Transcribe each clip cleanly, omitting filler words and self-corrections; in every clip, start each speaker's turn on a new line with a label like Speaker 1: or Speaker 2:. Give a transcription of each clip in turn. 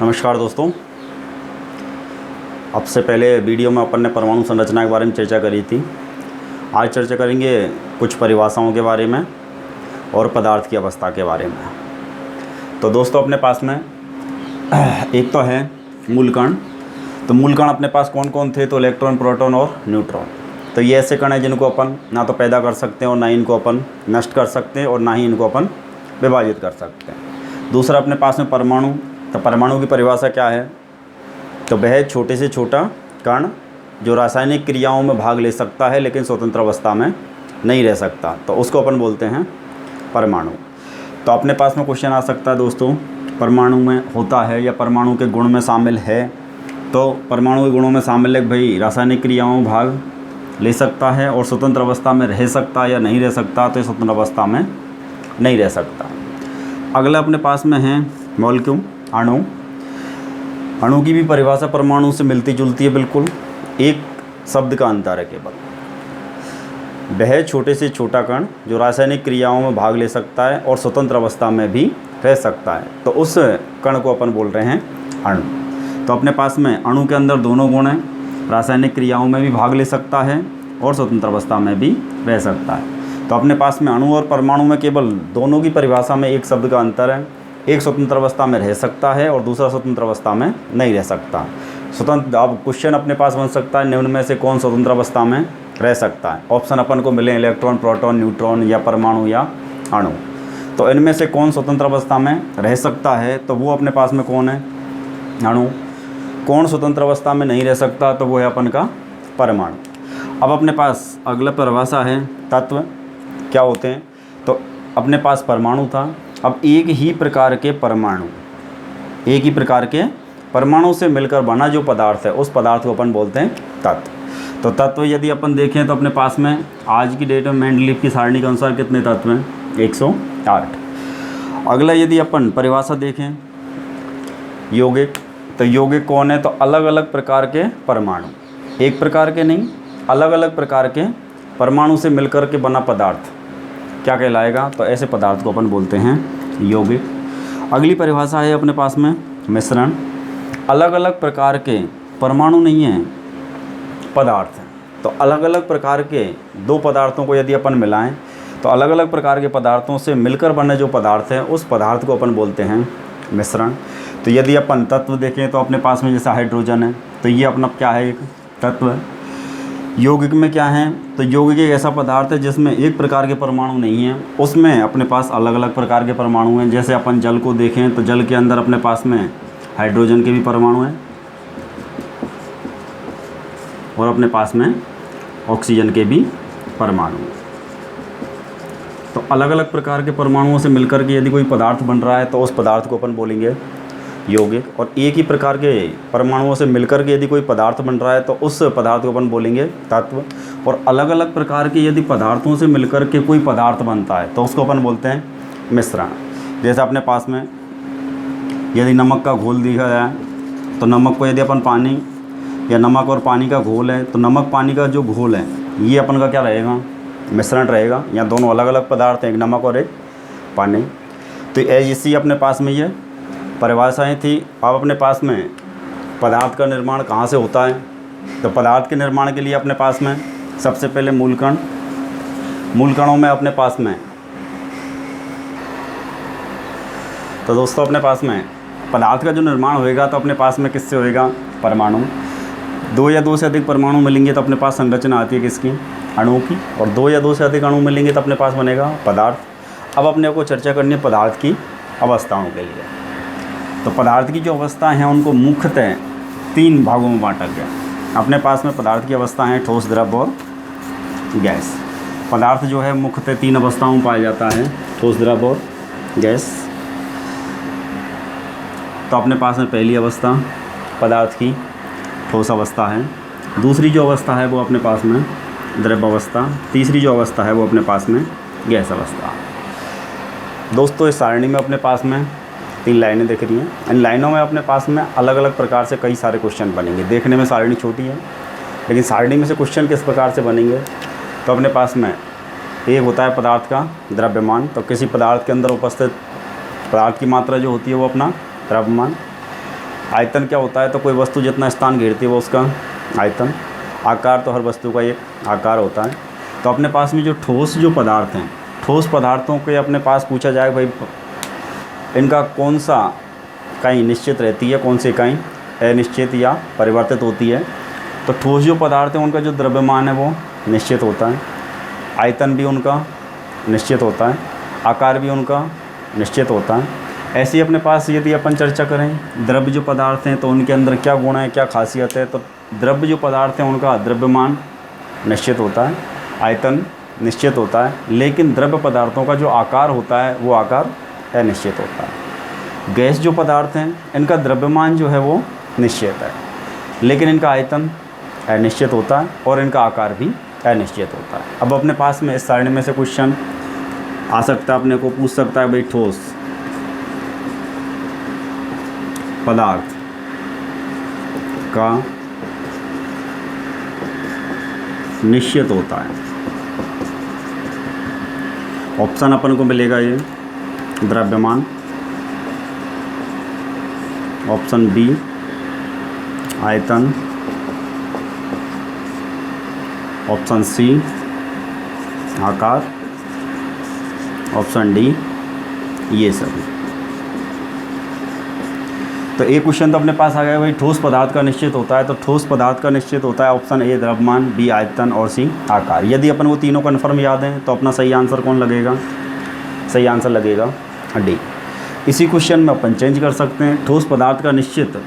Speaker 1: नमस्कार दोस्तों। अब से पहले वीडियो में अपन ने परमाणु संरचना के बारे में चर्चा करी थी। आज चर्चा करेंगे कुछ परिभाषाओं के बारे में और पदार्थ की अवस्था के बारे में। तो दोस्तों अपने पास में एक तो है मूल कण। तो मूल कण अपने पास कौन कौन थे? तो इलेक्ट्रॉन, प्रोटॉन और न्यूट्रॉन। तो ये ऐसे कण हैं जिनको अपन ना तो पैदा कर सकते हैं और ना ही इनको अपन नष्ट कर सकते हैं और ना ही इनको अपन विभाजित कर सकते हैं। दूसरा अपने पास में परमाणु। तो परमाणु की परिभाषा क्या है? तो वह छोटे से छोटा कण जो रासायनिक क्रियाओं में भाग ले सकता है लेकिन स्वतंत्र अवस्था में नहीं रह सकता, तो उसको अपन बोलते हैं परमाणु। तो अपने पास में क्वेश्चन आ सकता है दोस्तों, परमाणु में होता है या परमाणु के गुण में शामिल है? तो परमाणु के गुणों में शामिल है भाई रासायनिक क्रियाओं में भाग ले सकता है और स्वतंत्र अवस्था में रह सकता है या नहीं रह सकता? तो स्वतंत्र अवस्था में नहीं रह सकता। अगला अपने पास में है मॉलिक्यूल, अणु। अणु की भी परिभाषा परमाणु से मिलती जुलती है बिल्कुल, एक शब्द का अंतर है केवल। वह छोटे से छोटा कण जो रासायनिक क्रियाओं में भाग ले सकता है और स्वतंत्र अवस्था में भी रह सकता है, तो उस कण को अपन बोल रहे हैं अणु। तो अपने पास में अणु के अंदर दोनों गुण हैं, रासायनिक क्रियाओं में भी भाग ले सकता है और स्वतंत्र अवस्था में भी रह सकता है। तो अपने पास में अणु और परमाणु में केवल दोनों की परिभाषा में एक शब्द का अंतर है। एक स्वतंत्र अवस्था में रह सकता है और दूसरा स्वतंत्र अवस्था में नहीं रह सकता। स्वतंत्र, अब क्वेश्चन अपने पास बन सकता है निम्न में से कौन स्वतंत्र अवस्था में रह सकता है? ऑप्शन अपन को मिले इलेक्ट्रॉन, प्रोटॉन, न्यूट्रॉन या परमाणु या अणु। तो इनमें से कौन स्वतंत्र अवस्था में रह सकता है? तो वो अपने पास में कौन है? अणु। कौन स्वतंत्र अवस्था में नहीं रह सकता? तो वो है अपन का परमाणु। अब अपने पास अगला परिभाषा है तत्व। क्या होते हैं? तो अपने पास परमाणु था, अब एक ही प्रकार के परमाणु, एक ही प्रकार के परमाणु से मिलकर बना जो पदार्थ है उस पदार्थ को अपन बोलते हैं तत्व। तो तत्व यदि अपन देखें तो अपने पास में आज की डेट में मेंडलीव की सारणी के अनुसार कितने तत्व हैं? 108। अगला यदि अपन परिभाषा देखें यौगिक, तो यौगिक कौन है? तो अलग अलग प्रकार के परमाणु, एक प्रकार के नहीं, अलग अलग प्रकार के परमाणु से मिलकर के बना पदार्थ क्या कहलाएगा? तो ऐसे पदार्थ को अपन बोलते हैं यौगिक। अगली परिभाषा है अपने पास में मिश्रण। अलग अलग प्रकार के परमाणु नहीं हैं, पदार्थ हैं। तो अलग अलग प्रकार के दो पदार्थों को यदि अपन मिलाएं तो अलग अलग प्रकार के पदार्थों से मिलकर बने जो पदार्थ है उस पदार्थ को अपन बोलते हैं मिश्रण। तो यदि अपन तत्व देखें तो अपने पास में जैसे हाइड्रोजन है, तो ये अपना क्या है? एक तत्व है। यौगिक में क्या है? तो यौगिक एक ऐसा पदार्थ है जिसमें एक प्रकार के परमाणु नहीं हैं, उसमें अपने पास अलग अलग प्रकार के परमाणु हैं। जैसे अपन जल को देखें तो जल के अंदर अपने पास में हाइड्रोजन के भी परमाणु हैं और अपने पास में ऑक्सीजन के भी परमाणु हैं। तो अलग अलग प्रकार के परमाणुओं से मिलकर के यदि कोई पदार्थ बन रहा है तो उस पदार्थ को अपन बोलेंगे यौगिक। और एक ही प्रकार के परमाणुओं से मिलकर के यदि कोई पदार्थ बन रहा है तो उस पदार्थ को अपन बोलेंगे तत्व। और अलग अलग प्रकार के यदि पदार्थों से मिलकर के कोई पदार्थ बनता है तो उसको अपन बोलते हैं मिश्रण। जैसे अपने पास में यदि नमक का घोल दिया जाए तो नमक को यदि अपन पानी या नमक और पानी का घोल है तो नमक पानी का जो घोल है ये अपन का क्या रहेगा? मिश्रण रहेगा। यहाँ दोनों अलग अलग पदार्थ हैं, एक नमक और एक पानी। तो ऐसी अपने पास में ये परिभाषाएँ थी। अब अपने पास में पदार्थ का निर्माण कहाँ से होता है? तो पदार्थ के निर्माण के लिए अपने पास में सबसे पहले मूल कण। मूल कणों में अपने पास में तो दोस्तों अपने पास में पदार्थ का जो निर्माण होएगा तो अपने पास में किससे होएगा? परमाणु। दो या दो से अधिक परमाणु मिलेंगे तो अपने पास संरचना आती है किसकी? अणु की। और दो या दो से अधिक अणु मिलेंगे तो अपने पास बनेगा पदार्थ। अब अपने को चर्चा करनी है पदार्थ की अवस्थाओं के लिए। तो पदार्थ की जो अवस्था हैं उनको मुख्यतः तीन भागों में बांटा गया। अपने पास में पदार्थ की अवस्था है ठोस, द्रव और गैस। पदार्थ जो है मुख्यतः तीन अवस्थाओं में पाया जाता है, ठोस, द्रव और गैस। तो अपने पास में पहली अवस्था पदार्थ की ठोस अवस्था है, दूसरी जो अवस्था है वो अपने पास में द्रव अवस्था, तीसरी जो अवस्था है वो अपने पास में गैस अवस्था। दोस्तों इस सारणी में अपने पास में 3 लाइनें दिख रही हैं। इन लाइनों में अपने पास में अलग अलग प्रकार से कई सारे क्वेश्चन बनेंगे। देखने में सारणी छोटी है लेकिन सारणी में से क्वेश्चन किस प्रकार से बनेंगे? तो अपने पास में एक होता है पदार्थ का द्रव्यमान। तो किसी पदार्थ के अंदर उपस्थित पदार्थ की मात्रा जो होती है वो अपना द्रव्यमान। आयतन क्या होता है, तो कोई वस्तु जितना स्थान घेरती है वो उसका आयतन। आकार तो हर वस्तु का एक आकार होता है। तो अपने पास में जो ठोस जो पदार्थ हैं, ठोस पदार्थों के अपने पास पूछा जाए भाई इनका कौन सा इकाई निश्चित रहती है, कौन सी इकाई अनिश्चित या परिवर्तित होती है। तो ठोस जो पदार्थ हैं उनका जो द्रव्यमान है वो निश्चित होता है, आयतन भी उनका निश्चित होता है, आकार भी उनका निश्चित होता है। ऐसे ही अपने पास यदि अपन चर्चा करें द्रव्य जो पदार्थ हैं तो उनके अंदर क्या गुण है, क्या खासियत है, तो द्रव्य जो पदार्थ हैं उनका द्रव्यमान निश्चित होता है, आयतन निश्चित होता है, लेकिन द्रव्य पदार्थों का जो आकार होता है वो आकार अनिश्चित होता है। गैस जो पदार्थ हैं इनका द्रव्यमान जो है वो निश्चित है, लेकिन इनका आयतन अनिश्चित होता है और इनका आकार भी अनिश्चित होता है। अब अपने पास में इस सारणी में से क्वेश्चन आ सकता है, अपने को पूछ सकता है भाई ठोस पदार्थ का निश्चित होता है। ऑप्शन अपन को मिलेगा ये द्रव्यमान, ऑप्शन बी आयतन, ऑप्शन सी आकार, ऑप्शन डी ये सभी। तो एक क्वेश्चन तो अपने पास आ गया भाई ठोस पदार्थ का निश्चित होता है, तो ठोस पदार्थ का निश्चित होता है ऑप्शन ए द्रव्यमान, बी आयतन और सी आकार। यदि अपन वो तीनों कन्फर्म याद हैं तो अपना सही आंसर कौन लगेगा, सही आंसर लगेगा डी। इसी क्वेश्चन में अपन चेंज कर सकते हैं, ठोस पदार्थ का निश्चित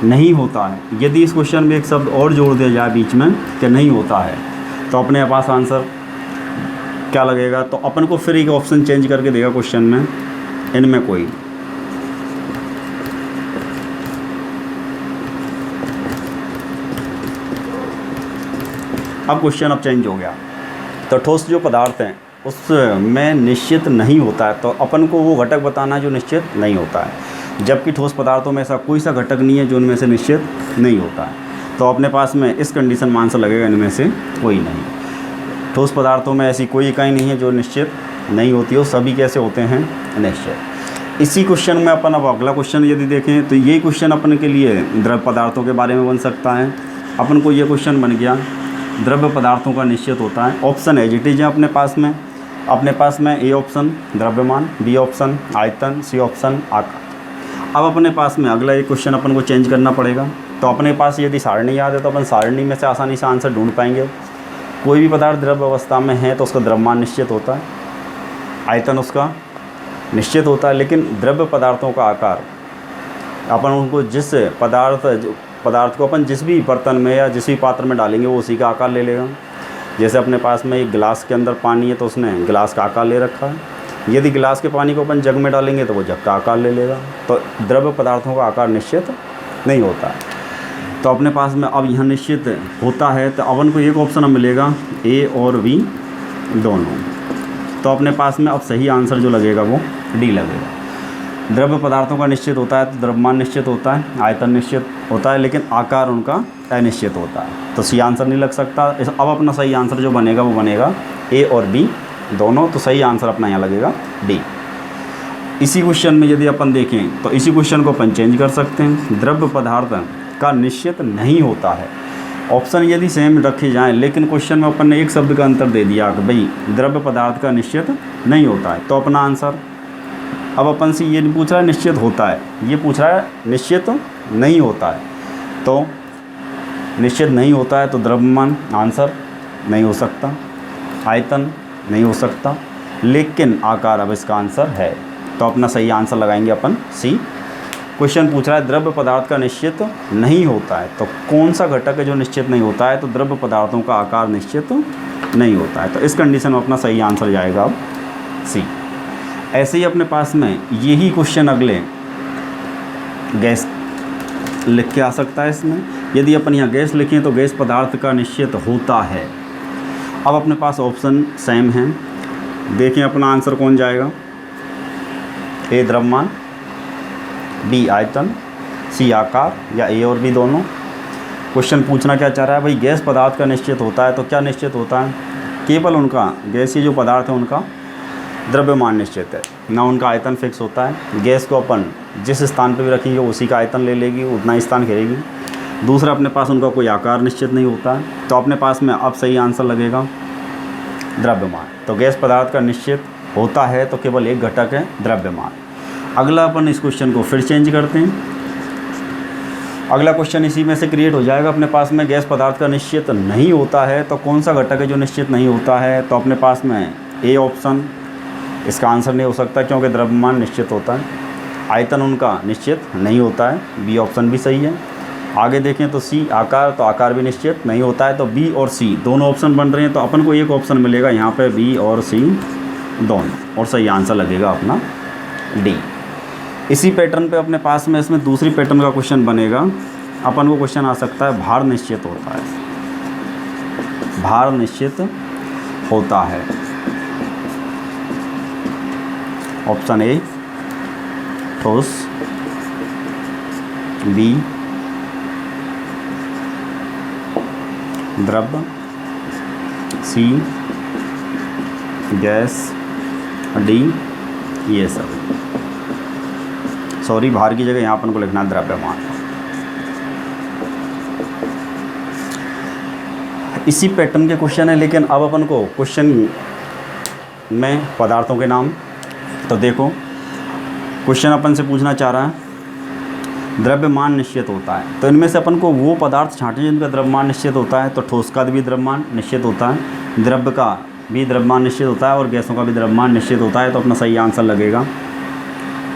Speaker 1: नहीं होता है। यदि इस क्वेश्चन में एक शब्द और जोड़ दिया जाए बीच में कि नहीं होता है, तो अपने पास आंसर क्या लगेगा, तो अपन को फिर एक ऑप्शन चेंज करके देगा क्वेश्चन में, इनमें कोई। अब क्वेश्चन अब चेंज हो गया, तो ठोस जो पदार्थ हैं उसमें निश्चित नहीं होता है, तो अपन को वो घटक बताना जो निश्चित नहीं होता है, जबकि ठोस पदार्थों में ऐसा कोई सा घटक नहीं है जो उनमें से निश्चित नहीं होता है। तो अपने पास में इस कंडीशन में आंसर लगेगा इनमें से कोई नहीं। ठोस पदार्थों में ऐसी कोई इकाई नहीं है जो निश्चित नहीं होती हो, सभी कैसे होते हैं निश्चित। इसी क्वेश्चन में अपन अब अगला क्वेश्चन यदि देखें तो ये क्वेश्चन अपन के लिए द्रव्य पदार्थों के बारे में बन सकता है। अपन को ये क्वेश्चन बन गया द्रव्य पदार्थों का निश्चित होता है। ऑप्शन एज इट इज है अपने पास में ए ऑप्शन द्रव्यमान, बी ऑप्शन आयतन, सी ऑप्शन आकार। अब अपने पास में अगला एक क्वेश्चन अपन को चेंज करना पड़ेगा। तो अपने पास यदि सारणी याद है तो अपन सारणी में से आसानी से आंसर ढूंढ पाएंगे। कोई भी पदार्थ द्रव्य अवस्था में है तो उसका द्रव्यमान निश्चित होता है, आयतन उसका निश्चित होता है, लेकिन द्रव्य पदार्थों का आकार अपन उनको जिस पदार्थ को अपन जिस भी बर्तन में या जिस भी पात्र में डालेंगे वो उसी का आकार ले लेगा। जैसे अपने पास में एक गिलास के अंदर पानी है तो उसने गिलास का आकार ले रखा है। यदि गिलास के पानी को अपन जग में डालेंगे तो वो जग का आकार ले लेगा। तो द्रव्य पदार्थों का आकार निश्चित नहीं होता है। तो अपने पास में अब यहाँ निश्चित होता है तो अपन को एक ऑप्शन मिलेगा ए और बी दोनों। तो अपने पास में अब सही आंसर जो लगेगा वो डी लगेगा। द्रव्य पदार्थों का निश्चित होता है तो द्रव्यमान निश्चित होता है, आयतन निश्चित होता है, लेकिन आकार उनका अनिश्चित होता है। तो सी आंसर नहीं लग सकता। अब अपना सही आंसर जो बनेगा वो बनेगा ए और बी दोनों। तो सही आंसर अपना यहाँ लगेगा डी। इसी क्वेश्चन में यदि अपन देखें तो इसी क्वेश्चन को अपन चेंज कर सकते हैं। द्रव्य पदार्थ का निश्चित नहीं होता है। ऑप्शन यदि सेम रखे जाएँ लेकिन क्वेश्चन में अपन ने एक शब्द का अंतर दे दिया कि भाई द्रव्य पदार्थ का निश्चित नहीं होता है, तो अपना आंसर अब अपन से ये नहीं पूछ रहा है निश्चित होता है, ये पूछ रहा है निश्चित नहीं होता है। तो निश्चित नहीं होता है तो द्रव्यमान आंसर नहीं हो सकता, आयतन नहीं हो सकता, लेकिन आकार अब इसका आंसर है। तो अपना सही आंसर लगाएंगे अपन सी। क्वेश्चन पूछ रहा है द्रव्य पदार्थ का निश्चित नहीं होता है, तो कौन सा घटक है जो निश्चित नहीं होता है, तो द्रव्य पदार्थों का आकार निश्चित नहीं होता है। तो इस कंडीशन में अपना सही आंसर जाएगा अब सी। ऐसे ही अपने पास में यही क्वेश्चन अगले गैस लिख के आ सकता है। इसमें यदि अपन यहाँ गैस लिखें तो गैस पदार्थ का निश्चित होता है। अब अपने पास ऑप्शन सेम हैं, देखें अपना आंसर कौन जाएगा। ए द्रव्यमान, बी आयतन, सी आकार या ए और बी दोनों। क्वेश्चन पूछना क्या चाह रहा है, भाई गैस पदार्थ का निश्चित होता है तो क्या निश्चित होता है, केवल उनका गैसीय जो पदार्थ है उनका द्रव्यमान निश्चित है, ना उनका आयतन फिक्स होता है। गैस को अपन जिस स्थान पे भी रखेंगे उसी का आयतन ले लेगी, उतना ही स्थान घेरेगी। दूसरा, अपने पास उनका कोई आकार निश्चित नहीं होता है। तो अपने पास में अब सही आंसर लगेगा द्रव्यमान। तो गैस पदार्थ का निश्चित होता है तो केवल एक घटक है द्रव्यमान। अगला अपन इस क्वेश्चन को फिर चेंज करते हैं। अगला क्वेश्चन इसी में से क्रिएट हो जाएगा। अपने पास में गैस पदार्थ का निश्चित नहीं होता है तो कौन सा घटक है जो निश्चित नहीं होता है? तो अपने पास में ए ऑप्शन इसका आंसर नहीं हो सकता, क्योंकि द्रव्यमान निश्चित होता है, आयतन उनका निश्चित नहीं होता है। बी ऑप्शन भी सही है। आगे देखें तो सी आकार, तो आकार भी निश्चित नहीं होता है। तो बी और सी दोनों ऑप्शन बन रहे हैं, तो अपन को एक ऑप्शन मिलेगा यहाँ पे बी और सी दोनों, और सही आंसर लगेगा अपना डी। इसी पैटर्न पे अपने पास में इसमें दूसरी पैटर्न का क्वेश्चन बनेगा। अपन को क्वेश्चन आ सकता है भार निश्चित होता है, भार निश्चित होता है। ऑप्शन ए ठोस, बी द्रव, सी गैस, डी ये सब। सॉरी, भार की जगह यहाँ अपन को लिखना है द्रव्यमान। इसी पैटर्न के क्वेश्चन है, लेकिन अब अपन को क्वेश्चन में पदार्थों के नाम। तो देखो, क्वेश्चन अपन से पूछना चाह रहा है द्रव्यमान निश्चित होता है, तो इनमें से अपन को वो पदार्थ छांटे जिनका द्रव्यमान निश्चित होता है। तो ठोस का भी द्रव्यमान निश्चित होता है, द्रव्य का भी द्रव्यमान निश्चित होता है, और गैसों का भी द्रव्यमान निश्चित होता है। तो अपना सही आंसर लगेगा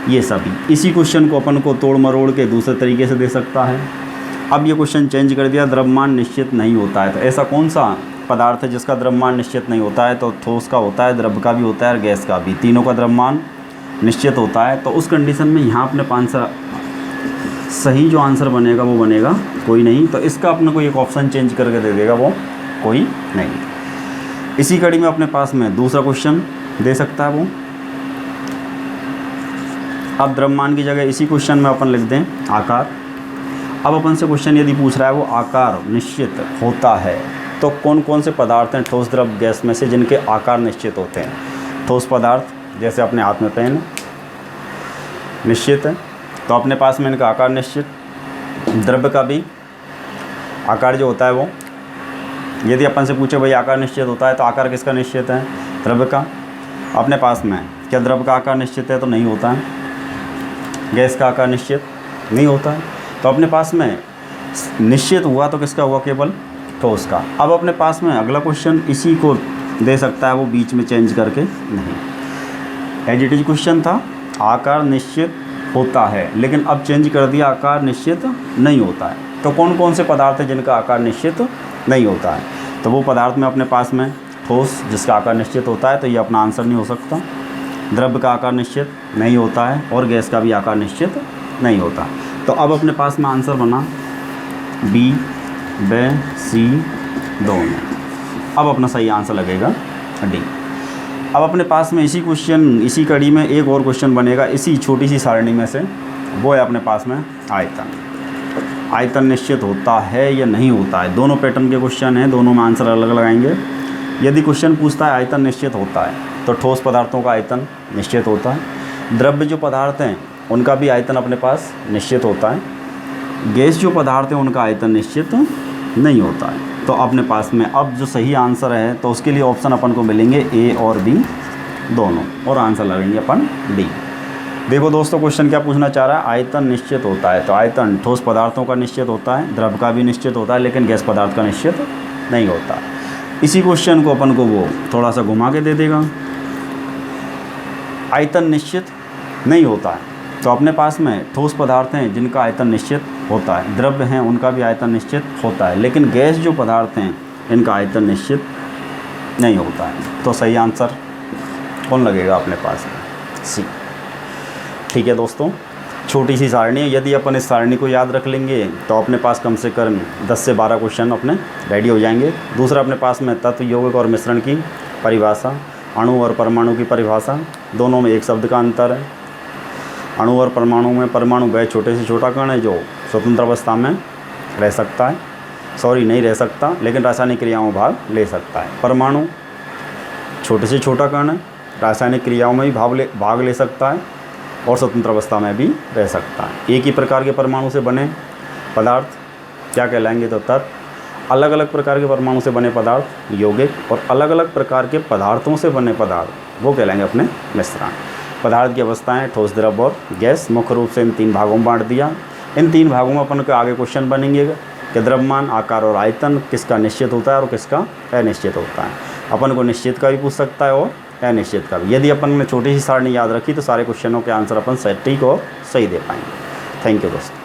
Speaker 1: ये सभी। इसी क्वेश्चन को अपन को तोड़ मरोड़ के दूसरे तरीके से दे सकता है। अब ये क्वेश्चन चेंज कर दिया, द्रव्यमान निश्चित नहीं होता है, तो ऐसा कौन सा पदार्थ है जिसका द्रव्यमान निश्चित नहीं होता है? तो ठोस का होता है, द्रव्य का भी होता है, और गैस का भी, तीनों का द्रव्यमान निश्चित होता है। तो उस कंडीशन में यहाँ अपने आंसर सही जो आंसर बनेगा वो बनेगा कोई नहीं। तो इसका अपने को एक ऑप्शन चेंज करके दे देगा, वो कोई नहीं। इसी कड़ी में अपने पास में दूसरा क्वेश्चन दे सकता है वो। अब द्रव्यमान की जगह इसी क्वेश्चन में अपन लिख दें आकार। अब अपन से क्वेश्चन यदि पूछ रहा है वो आकार निश्चित होता है, तो कौन कौन से पदार्थ हैं ठोस, द्रव, गैस में से जिनके आकार निश्चित होते हैं? ठोस पदार्थ जैसे अपने हाथ में पेन निश्चित है, तो अपने पास में इनका आकार निश्चित। द्रव्य का भी आकार जो होता है वो, यदि अपन से पूछे भाई आकार निश्चित होता है, तो आकार किसका निश्चित है? द्रव्य का। अपने पास में क्या द्रव्य का आकार निश्चित है? तो नहीं होता है। गैस का आकार निश्चित नहीं होता है। तो अपने पास में निश्चित हुआ तो किसका हुआ? केवल ठोस का। अब अपने पास में अगला क्वेश्चन इसी को दे सकता है वो, बीच में चेंज करके नहीं। एज इट इज क्वेश्चन था आकार निश्चित होता है, लेकिन अब चेंज कर दिया आकार निश्चित नहीं होता है। तो कौन कौन से पदार्थ हैं जिनका आकार निश्चित नहीं होता है? तो वो पदार्थ में अपने पास में ठोस जिसका आकार निश्चित होता है, तो ये अपना आंसर नहीं हो सकता। द्रव्य का आकार निश्चित नहीं होता है, और गैस का भी आकार निश्चित नहीं होता। तो अब अपने पास में आंसर बना बी, ब, सी दोनों। अब अपना सही आंसर लगेगा डी। अब अपने पास में इसी क्वेश्चन, इसी कड़ी में एक और क्वेश्चन बनेगा इसी छोटी सी सारणी में से, वो है अपने पास में आयतन। आयतन निश्चित होता है या नहीं होता है? दोनों पैटर्न के क्वेश्चन हैं, दोनों में आंसर अलग लगाएंगे। यदि क्वेश्चन पूछता है आयतन निश्चित होता है, तो ठोस पदार्थों का आयतन निश्चित होता है, द्रव्य जो पदार्थ हैं उनका भी आयतन अपने पास निश्चित होता है, गैस जो पदार्थ हैं उनका आयतन निश्चित नहीं होता है। तो अपने पास में अब जो सही आंसर है, तो उसके लिए ऑप्शन अपन को मिलेंगे ए और बी दोनों, और आंसर लगेंगे अपन डी। देखो दोस्तों, क्वेश्चन क्या पूछना चाह रहा है? आयतन निश्चित होता है, तो आयतन ठोस पदार्थों का निश्चित होता है, द्रव्य का भी निश्चित होता है, लेकिन गैस पदार्थ का निश्चित नहीं होता। इसी क्वेश्चन को अपन को वो थोड़ा सा घुमा के दे देगा। आयतन निश्चित नहीं होता है, तो अपने पास में ठोस पदार्थ हैं जिनका आयतन निश्चित होता है, द्रव्य हैं उनका भी आयतन निश्चित होता है, लेकिन गैस जो पदार्थ हैं इनका आयतन निश्चित नहीं होता है। तो सही आंसर कौन लगेगा अपने पास में? सी। ठीक है दोस्तों, छोटी सी सारणी है, यदि अपन इस सारणी को याद रख लेंगे तो अपने पास कम से कम 10 से 12 क्वेश्चन अपने रेडी हो जाएंगे। दूसरा, अपने पास में तत्व, यौगिक और मिश्रण की परिभाषा, अणु और परमाणु की परिभाषा, दोनों में एक शब्द का अंतर है। अणु और परमाणु में परमाणु वह छोटे से छोटा कण है जो स्वतंत्र अवस्था में रह सकता है, नहीं रह सकता, लेकिन रासायनिक क्रियाओं में भाग ले सकता है। परमाणु छोटे से छोटा कण है, रासायनिक क्रियाओं में भी भाग ले सकता है, और स्वतंत्र अवस्था में भी रह सकता है। एक ही प्रकार के परमाणु से बने पदार्थ क्या कहलाएंगे? तो तत्व। अलग अलग प्रकार के परमाणु से बने पदार्थ यौगिक, और अलग अलग प्रकार के पदार्थों से बने पदार्थ वो कहलाएंगे अपने मिश्रण। पदार्थ की अवस्थाएं ठोस, द्रव और गैस मुख्य रूप से इन 3 भागों में बांट दिया। इन 3 भागों में अपन के आगे क्वेश्चन बनेंगे कि द्रव्यमान, आकार और आयतन किसका निश्चित होता है और किसका अनिश्चित होता है। अपन को निश्चित का भी पूछ सकता है और अनिश्चित का भी। यदि अपन ने छोटी सी सारणी याद रखी तो सारे क्वेश्चनों के आंसर अपन सटीक और सही दे पाएंगे। थैंक यू दोस्तों।